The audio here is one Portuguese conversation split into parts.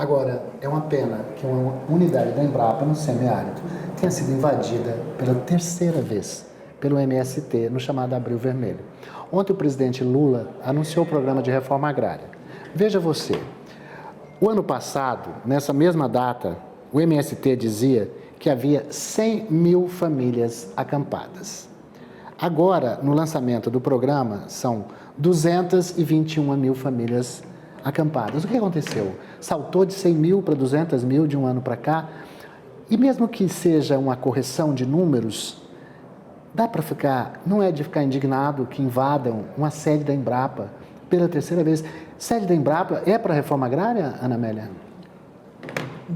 Agora, é uma pena que uma unidade da Embrapa no semiárido tenha sido invadida pela terceira vez pelo MST no chamado Abril Vermelho. Ontem o presidente Lula anunciou o programa de reforma agrária. Veja você, o ano passado, nessa mesma data, o MST dizia que havia 100 mil famílias acampadas. Agora, no lançamento do programa, são 221 mil famílias acampadas. O que aconteceu? Saltou de 100 mil para 200 mil de um ano para cá. E mesmo que seja uma correção de números, dá para ficar, não é de ficar indignado que invadam uma sede da Embrapa pela terceira vez. Sede da Embrapa é para a reforma agrária, Ana Amélia?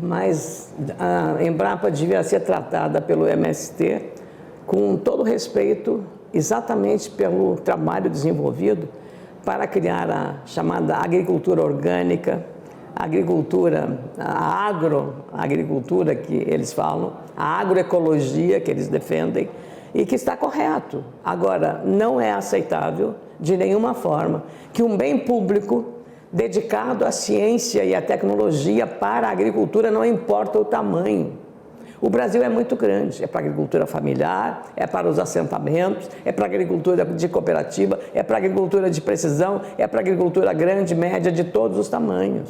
Mas a Embrapa devia ser tratada pelo MST com todo respeito, exatamente pelo trabalho desenvolvido para criar a chamada agricultura orgânica, a agricultura, a agroagricultura que eles falam, a agroecologia que eles defendem e que está correto. Agora, não é aceitável de nenhuma forma que um bem público dedicado à ciência e à tecnologia para a agricultura, não importa o tamanho. O Brasil é muito grande, é para a agricultura familiar, é para os assentamentos, é para a agricultura de cooperativa, é para a agricultura de precisão, é para a agricultura grande, média, de todos os tamanhos.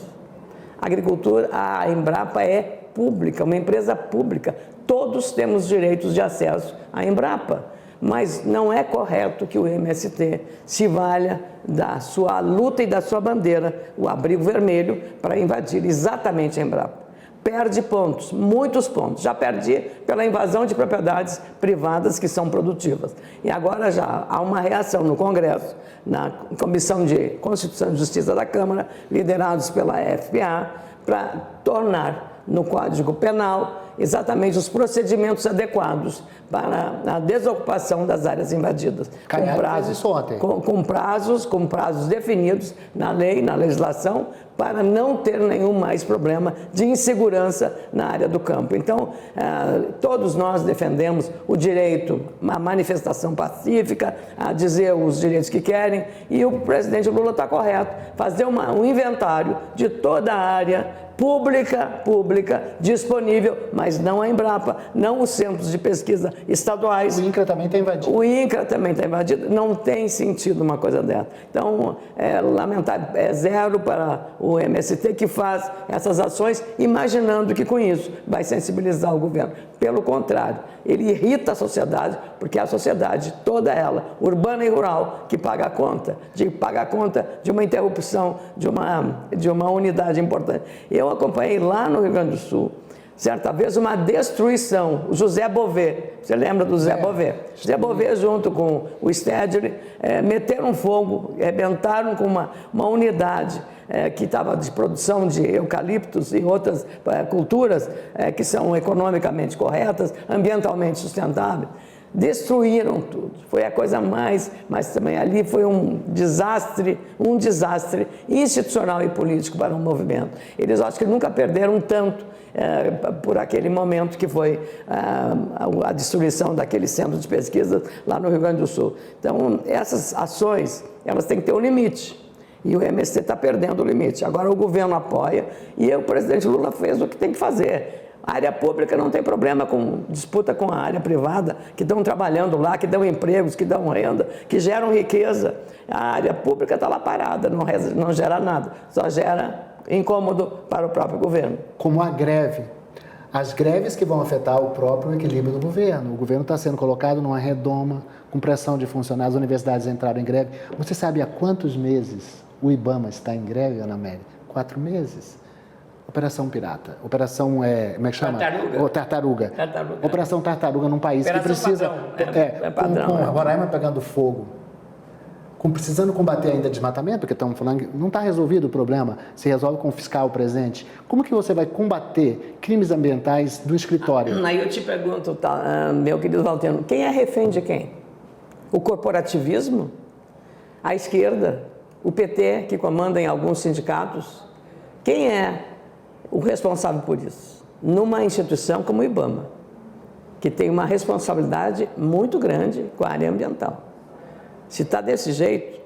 A Embrapa é pública, uma empresa pública. Todos temos direitos de acesso à Embrapa, mas não é correto que o MST se valha da sua luta e da sua bandeira, o Abrigo Vermelho, para invadir exatamente a Embrapa. Perde pontos, muitos pontos. Já perdi pela invasão de propriedades privadas que são produtivas. E agora já há uma reação no Congresso, na Comissão de Constituição e Justiça da Câmara, liderados pela FPA, para tornar no Código Penal exatamente os procedimentos adequados para a desocupação das áreas invadidas. Com prazos definidos na lei, na legislação, para não ter nenhum mais problema de insegurança na área do campo. Então, todos nós defendemos o direito à manifestação pacífica, a dizer os direitos que querem, e o presidente Lula está correto, fazer um inventário de toda a área pública, disponível, mas não a Embrapa, não os centros de pesquisa estaduais. O INCRA também está invadido. O INCRA também está invadido. Não tem sentido uma coisa dessa. Então, é lamentável, é zero para o MST que faz essas ações, imaginando que com isso vai sensibilizar o governo. Pelo contrário, ele irrita a sociedade, porque é a sociedade, toda ela, urbana e rural, que paga a conta de uma interrupção de uma unidade importante. Eu acompanhei lá no Rio Grande do Sul, certa vez, uma destruição. O José Bové, você lembra do José Bové? José Bové, junto com o Stedley, meteram fogo, arrebentaram com uma unidade que estava de produção de eucaliptos e outras culturas que são economicamente corretas, ambientalmente sustentáveis. Destruíram tudo. Foi a coisa mas também ali foi um desastre institucional e político para o movimento. Eles acho que nunca perderam tanto por aquele momento que foi a destruição daquele centro de pesquisa lá no Rio Grande do Sul. Então, essas ações, elas têm que ter um limite. E o MST está perdendo o limite. Agora o governo apoia e o presidente Lula fez o que tem que fazer. A área pública não tem problema com disputa com a área privada, que estão trabalhando lá, que dão empregos, que dão renda, que geram riqueza. A área pública está lá parada, não gera nada, só gera incômodo para o próprio governo. Como a greve. As greves que vão afetar o próprio equilíbrio do governo. O governo está sendo colocado numa redoma, com pressão de funcionários, as universidades entraram em greve. Você sabe há quantos meses o IBAMA está em greve, Ana Amélia? 4 meses. Operação Pirata. Operação, como é que chama? Tartaruga. Operação Tartaruga num país Operação que precisa... padrão. Com Roraima pegando fogo, precisando combater ainda desmatamento, porque estamos falando que não está resolvido o problema, se resolve com o fiscal presente. Como que você vai combater crimes ambientais do escritório? Aí eu te pergunto, meu querido Valteno, quem é refém de quem? O corporativismo? A esquerda? O PT, que comanda em alguns sindicatos? Quem é o responsável por isso? Numa instituição como o IBAMA, que tem uma responsabilidade muito grande com a área ambiental. Se está desse jeito,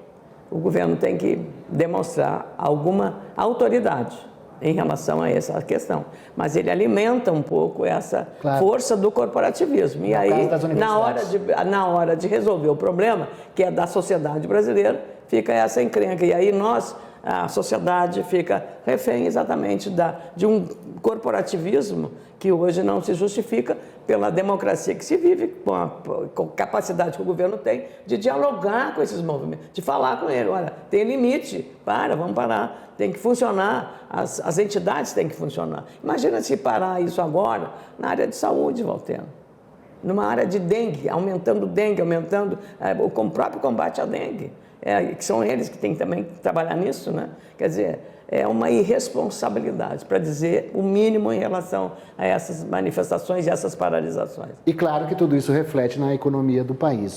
o governo tem que demonstrar alguma autoridade em relação a essa questão. Mas ele alimenta um pouco essa Claro. força do corporativismo. E No aí, caso das universidades. na hora de resolver o problema, que é da sociedade brasileira, fica essa encrenca. E aí a sociedade fica refém exatamente de um corporativismo que hoje não se justifica pela democracia que se vive, com a capacidade que o governo tem de dialogar com esses movimentos, de falar com ele. Olha, tem limite, vamos parar, tem que funcionar, as entidades têm que funcionar. Imagina se parar isso agora na área de saúde, Valteno. Numa área de dengue, aumentando o próprio combate à dengue. Que são eles que têm também que trabalhar nisso, né? Quer dizer, é uma irresponsabilidade, para dizer o mínimo em relação a essas manifestações e essas paralisações. E claro que tudo isso reflete na economia do país.